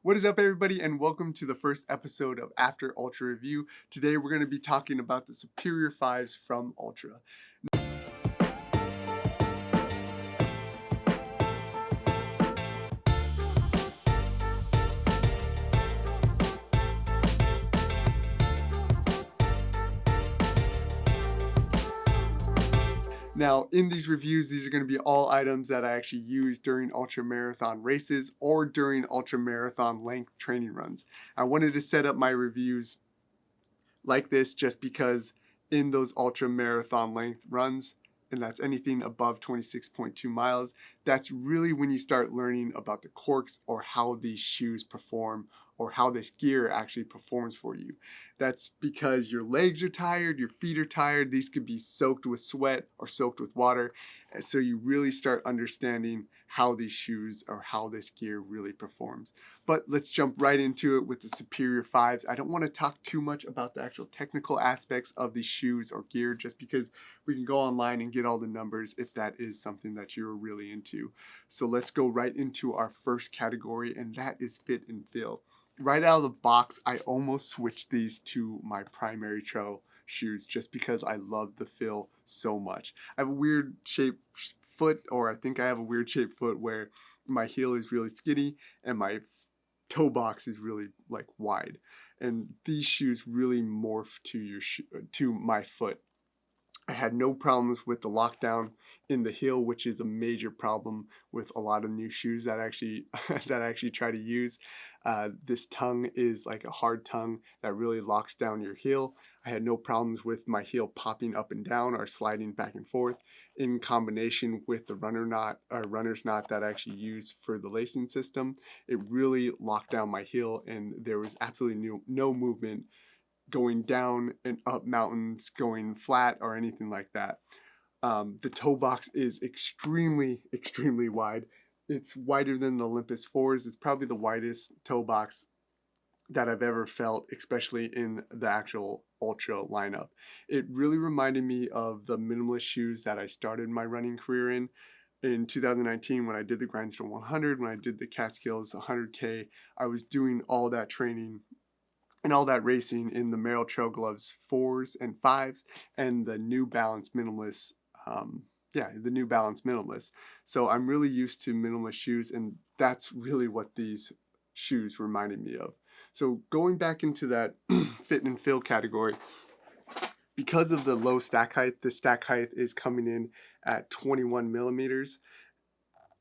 What is up, everybody, and welcome to the first episode of After Ultra Review. Today, we're going to be talking about the Superior 5s from Ultra. Now, in these reviews, these are going to be all items that I actually use during ultra marathon races or during ultra marathon length training runs. I wanted to set up my reviews like this just because in those ultra marathon length runs, and that's anything above 26.2 miles, that's really when you start learning about the quirks or how these shoes perform or how this gear actually performs for you. That's because your legs are tired, your feet are tired, these could be soaked with sweat or soaked with water, and so you really start understanding how these shoes or how this gear really performs. But let's jump right into it with the Superior 5s. I don't want to talk too much about the actual technical aspects of these shoes or gear just because we can go online and get all the numbers if that is something that you're really into. So let's go right into our first category, and that is fit and feel. Right out of the box, I almost switched these to my primary trail shoes just because I love the feel so much. I have a weird shaped foot, or I think I have a weird shaped foot where my heel is really skinny and my toe box is really like wide, and these shoes really morph to my foot. I had no problems with the lockdown in the heel, which is a major problem with a lot of new shoes that that I actually try to use. This tongue is like a hard tongue that really locks down your heel. I had no problems with my heel popping up and down or sliding back and forth in combination with the runner's knot that I actually use for the lacing system. It really locked down my heel, and there was absolutely no movement going down and up mountains, going flat, or anything like that. The toe box is extremely wide. It's wider than the Olympus 4s. It's probably the widest toe box that I've ever felt, especially in the actual Ultra lineup. It really reminded me of the minimalist shoes that I started my running career in 2019 when I did the Grindstone 100, when I did the Catskills 100K. I was doing all that training and all that racing in the Merrell Trail Gloves 4s and 5s and the New Balance Minimalist. The New Balance Minimalist. So I'm really used to minimalist shoes, and that's really what these shoes reminded me of. So going back into that fit and feel category, because of the low stack height, the stack height is coming in at 21 millimeters.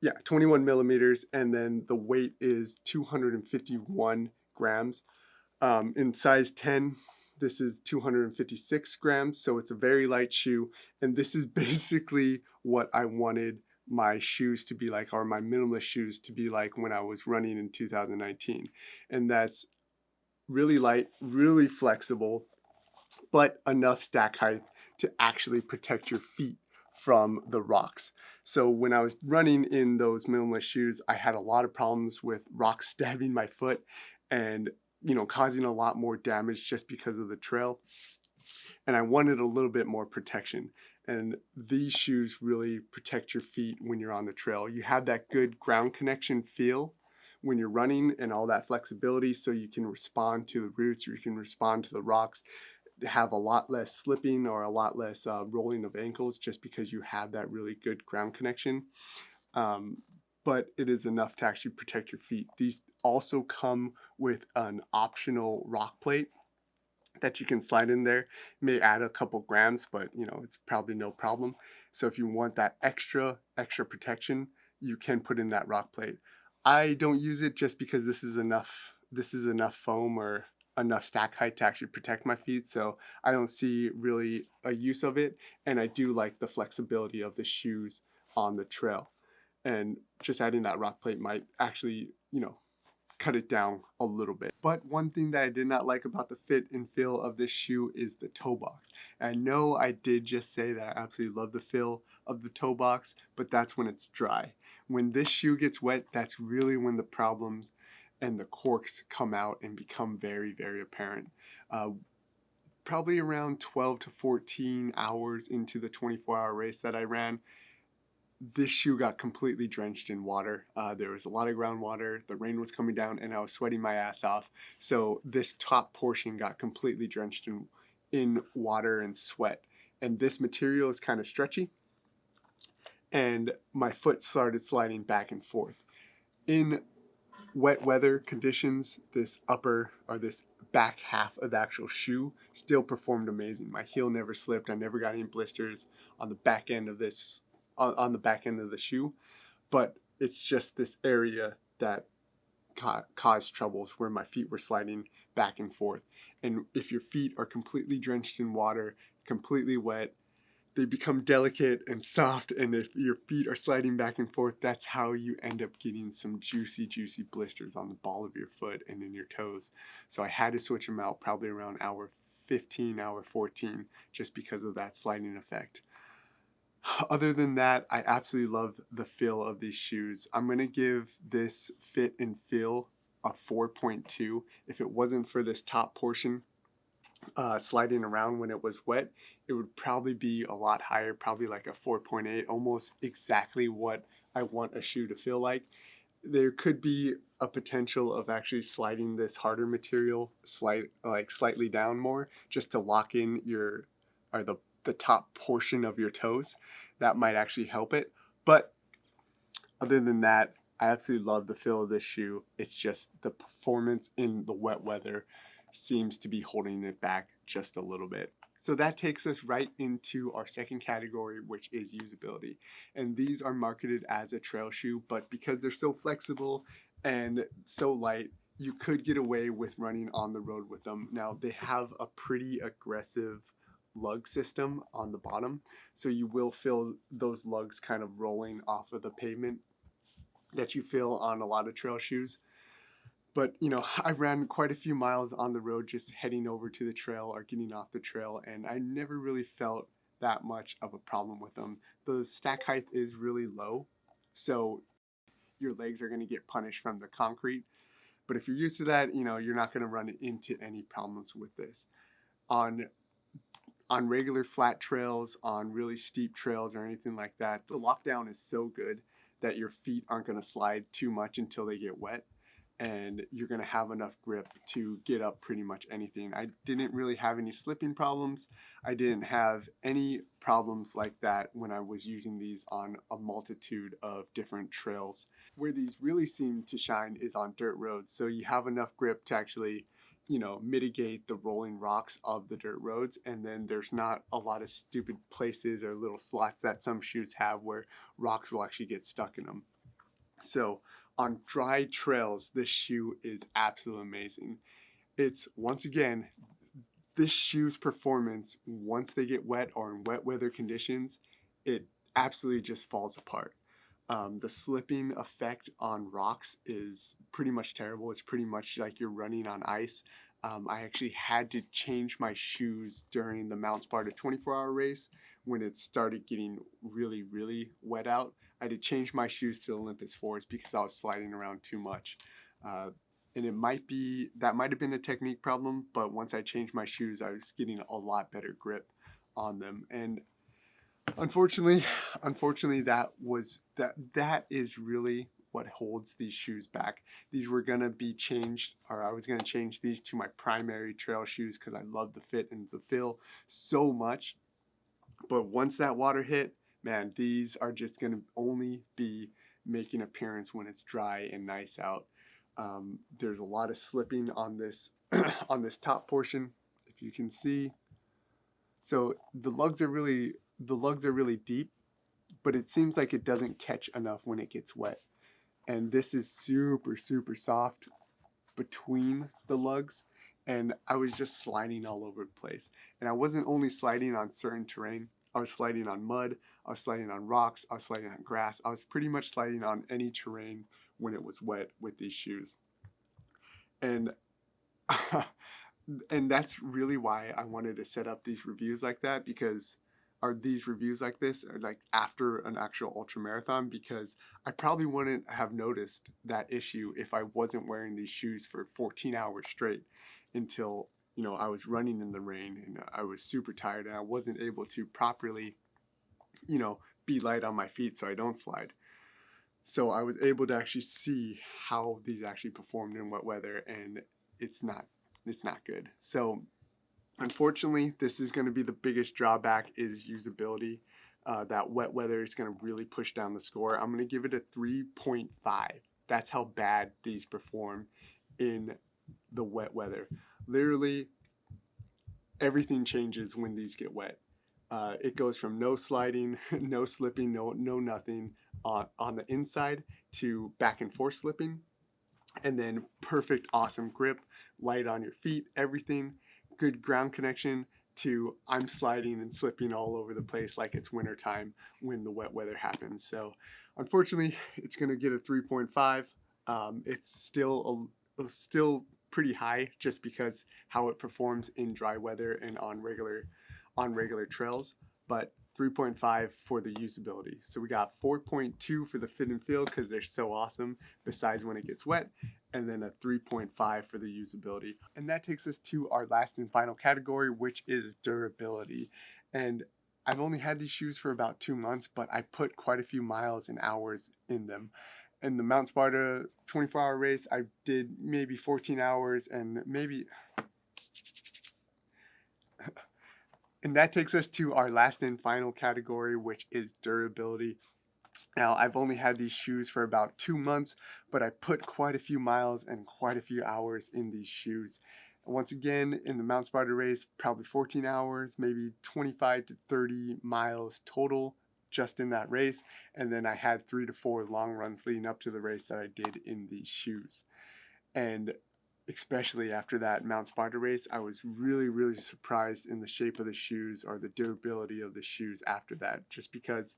Yeah, 21 millimeters, and then the weight is 251 grams. In size 10, this is 256 grams, so it's a very light shoe, and this is basically what I wanted my shoes to be like, or my minimalist shoes to be like when I was running in 2019. And that's really light, really flexible, but enough stack height to actually protect your feet from the rocks. So when I was running in those minimalist shoes, I had a lot of problems with rocks stabbing my foot and causing a lot more damage just because of the trail. And I wanted a little bit more protection. And these shoes really protect your feet when you're on the trail. You have that good ground connection feel when you're running and all that flexibility, so you can respond to the roots, or you can respond to the rocks, have a lot less slipping or a lot less rolling of ankles just because you have that really good ground connection. But it is enough to actually protect your feet. These also come with an optional rock plate that you can slide in there. It may add a couple grams, but it's probably no problem. So if you want that extra protection, you can put in that rock plate. I don't use it just because this is enough foam or enough stack height to actually protect my feet, so I don't see really a use of it, and I do like the flexibility of the shoes on the trail, and just adding that rock plate might actually cut it down a little bit. But one thing that I did not like about the fit and feel of this shoe is the toe box. And I know I did just say that I absolutely love the feel of the toe box, but that's when it's dry. When this shoe gets wet, that's really when the problems and the corks come out and become very apparent. Probably around 12 to 14 hours into the 24-hour race that I ran, this shoe got completely drenched in water. There was a lot of groundwater, the rain was coming down, and I was sweating my ass off. So this top portion got completely drenched in water and sweat. And this material is kind of stretchy, and my foot started sliding back and forth. In wet weather conditions, this back half of the actual shoe still performed amazing. My heel never slipped. I never got any blisters on the back end of on the back end of the shoe, but it's just this area that caused troubles where my feet were sliding back and forth. And if your feet are completely drenched in water, completely wet, they become delicate and soft, and if your feet are sliding back and forth, that's how you end up getting some juicy blisters on the ball of your foot and in your toes. So I had to switch them out probably around hour 15, hour 14, just because of that sliding effect. Other than that, I absolutely love the feel of these shoes. I'm going to give this fit and feel a 4.2. If it wasn't for this top portion sliding around when it was wet, it would probably be a lot higher, probably like a 4.8, almost exactly what I want a shoe to feel like. There could be a potential of actually sliding this harder material slightly down more, just to lock in the top portion of your toes. That might actually help it. But other than that, I absolutely love the feel of this shoe. It's just the performance in the wet weather seems to be holding it back just a little bit. So that takes us right into our second category, which is usability. And these are marketed as a trail shoe, but because they're so flexible and so light, you could get away with running on the road with them. Now, they have a pretty aggressive lug system on the bottom, so you will feel those lugs kind of rolling off of the pavement that you feel on a lot of trail shoes. But I ran quite a few miles on the road just heading over to the trail or getting off the trail, and I never really felt that much of a problem with them. The stack height is really low, so your legs are going to get punished from the concrete. But if you're used to that, you're not going to run into any problems with this. On regular flat trails, on really steep trails or anything like that, the lockdown is so good that your feet aren't going to slide too much until they get wet, and you're going to have enough grip to get up pretty much anything. I didn't really have any slipping problems. I didn't have any problems like that when I was using these on a multitude of different trails. Where these really seem to shine is on dirt roads, so you have enough grip to actually mitigate the rolling rocks of the dirt roads, and then there's not a lot of stupid places or little slots that some shoes have where rocks will actually get stuck in them. So on dry trails, this shoe is absolutely amazing. It's, once again, this shoe's performance, once they get wet or in wet weather conditions, it absolutely just falls apart. The slipping effect on rocks is pretty much terrible. It's pretty much like you're running on ice. I actually had to change my shoes during the Mount Sparta 24-hour race when it started getting really, really wet out. I had to change my shoes to Olympus 4s because I was sliding around too much. And that might have been a technique problem, but once I changed my shoes, I was getting a lot better grip on them. And Unfortunately, that is really what holds these shoes back. These were gonna be changed, or I was gonna change these to my primary trail shoes because I love the fit and the feel so much. But once that water hit, man, these are just gonna only be making appearance when it's dry and nice out. There's a lot of slipping on this on this top portion, if you can see. So the lugs are really deep, but it seems like it doesn't catch enough when it gets wet. And this is super soft between the lugs, and I was just sliding all over the place. And I wasn't only sliding on certain terrain, I was sliding on mud, I was sliding on rocks, I was sliding on grass. I was pretty much sliding on any terrain when it was wet with these shoes. And and that's really why I wanted to set up these reviews like that, because these reviews like this are like after an actual ultra marathon, because I probably wouldn't have noticed that issue if I wasn't wearing these shoes for 14 hours straight until I was running in the rain and I was super tired and I wasn't able to properly be light on my feet so I don't slide. So I was able to actually see how these actually performed in wet weather, and it's not good. So unfortunately, this is going to be the biggest drawback, is usability. That wet weather is going to really push down the score. I'm going to give it a 3.5. That's how bad these perform in the wet weather. Literally, everything changes when these get wet. It goes from no sliding, no slipping, no nothing on the inside to back and forth slipping, and then perfect, awesome grip, light on your feet, everything, good ground connection, to I'm sliding and slipping all over the place like it's wintertime when the wet weather happens. So unfortunately, it's going to get a 3.5. It's still pretty high just because how it performs in dry weather and on regular trails, but 3.5 for the usability. So we got 4.2 for the fit and feel because they're so awesome besides when it gets wet, and then a 3.5 for the usability. And that takes us to our last and final category, which is durability. And I've only had these shoes for about 2 months, but I put quite a few miles and hours in them. In the Mount Sparta 24-hour race, I did maybe 14 hours and maybe... And that takes us to our last and final category, which is durability. Now, I've only had these shoes for about 2 months, but I put quite a few miles and quite a few hours in these shoes. And once again, in the Mount Sparta race, probably 14 hours, maybe 25 to 30 miles total just in that race. And then I had 3 to 4 long runs leading up to the race that I did in these shoes. And especially after that Mount Sparta race, I was really surprised in the shape of the shoes or the durability of the shoes after that, just because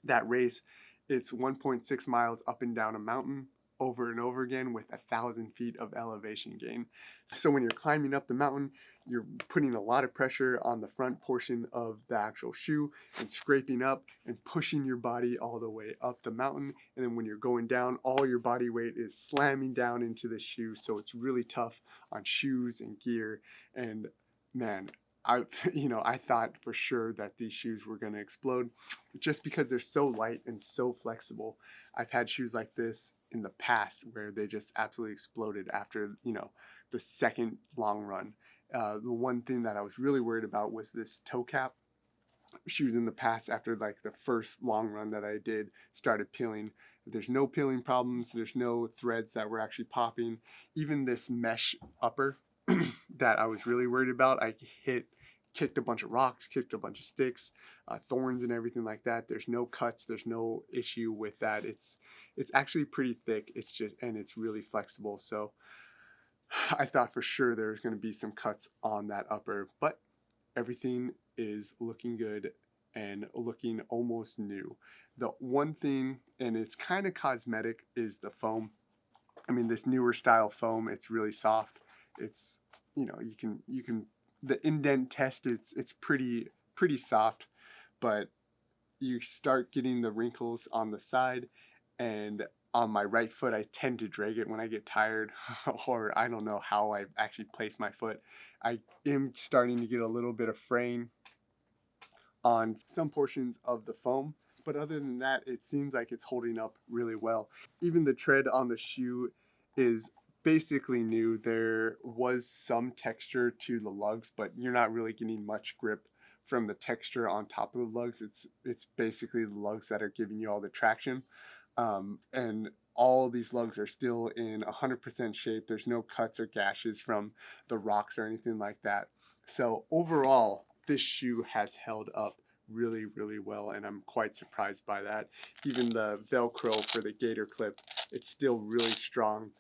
that race, it's 1.6 miles up and down a mountain over and over again with 1,000 feet of elevation gain. So when you're climbing up the mountain, you're putting a lot of pressure on the front portion of the actual shoe and scraping up and pushing your body all the way up the mountain. And then when you're going down, all your body weight is slamming down into the shoe. So it's really tough on shoes and gear. And man, I thought for sure that these shoes were going to explode just because they're so light and so flexible. I've had shoes like this in the past where they just absolutely exploded after, the second long run. The one thing that I was really worried about was this toe cap. Shoes in the past, after like the first long run that I did, started peeling. There's no peeling problems. There's no threads that were actually popping. Even this mesh upper that I was really worried about, I kicked a bunch of rocks, kicked a bunch of sticks, thorns and everything like that. There's no cuts. There's no issue with that. It's actually pretty thick. And it's really flexible. So I thought for sure there was going to be some cuts on that upper, but everything is looking good and looking almost new. The one thing, and it's kind of cosmetic, is the foam. I mean, this newer style foam, it's really soft. It's, you can the indent test, it's pretty soft, but you start getting the wrinkles on the side, and on my right foot I tend to drag it when I get tired or I don't know how I actually place my foot. I am starting to get a little bit of fraying on some portions of the foam, but other than that, it seems like it's holding up really well. Even the tread on the shoe is basically new. There was some texture to the lugs, but you're not really getting much grip from the texture on top of the lugs. It's basically the lugs that are giving you all the traction, and all these lugs are still in 100% shape. There's no cuts or gashes from the rocks or anything like that. So overall, this shoe has held up really well, and I'm quite surprised by that. Even the Velcro for the gator clip, it's still really strong,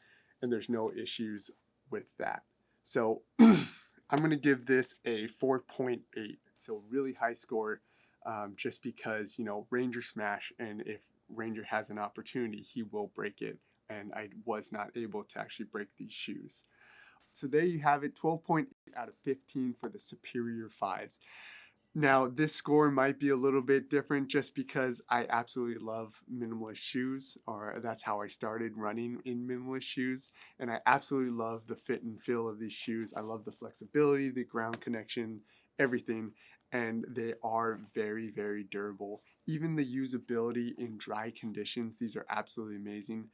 and there's no issues with that. So I'm going to give this a 4.8. So really high score, just because, Ranger smash, and if Ranger has an opportunity, he will break it, and I was not able to actually break these shoes. So there you have it, 12.8 out of 15 for the Superior 5s. Now, this score might be a little bit different just because I absolutely love minimalist shoes, or that's how I started running in minimalist shoes, and I absolutely love the fit and feel of these shoes. I love the flexibility, the ground connection, everything, and they are very, very durable. Even the usability in dry conditions, these are absolutely amazing.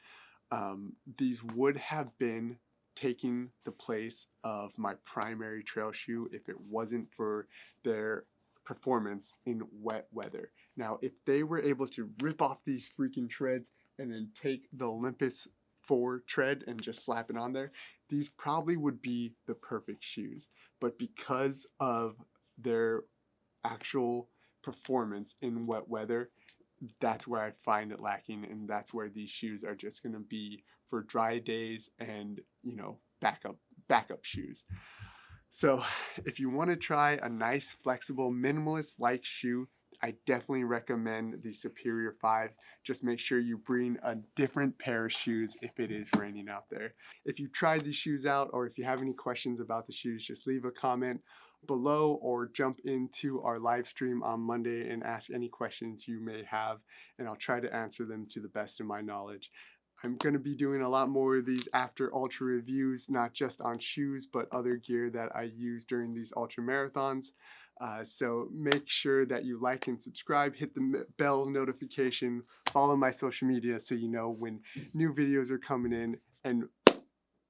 These would have been taking the place of my primary trail shoe if it wasn't for their performance in wet weather. Now, if they were able to rip off these freaking treads and then take the Olympus 4 tread and just slap it on there, these probably would be the perfect shoes. But because of their actual performance in wet weather, that's where I find it lacking, and that's where these shoes are just going to be for dry days and, you know, backup shoes. So if you want to try a nice, flexible, minimalist-like shoe, I definitely recommend the Superior 5. Just make sure you bring a different pair of shoes if it is raining out there. If you tried these shoes out, or if you have any questions about the shoes, just leave a comment below or jump into our live stream on Monday and ask any questions you may have, and I'll try to answer them to the best of my knowledge. I'm going to be doing a lot more of these after ultra reviews, not just on shoes, but other gear that I use during these ultra marathons. So make sure that you like and subscribe, hit the bell notification, follow my social media so you know when new videos are coming in, and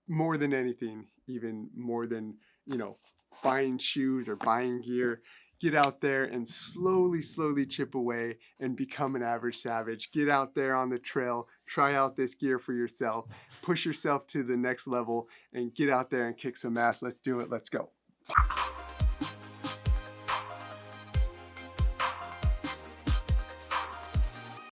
more than anything, even more than, you know, buying shoes or buying gear, get out there and slowly chip away and become an average savage. Get out there on the trail, try out this gear for yourself, push yourself to the next level, and get out there and kick some ass. Let's do it. Let's go.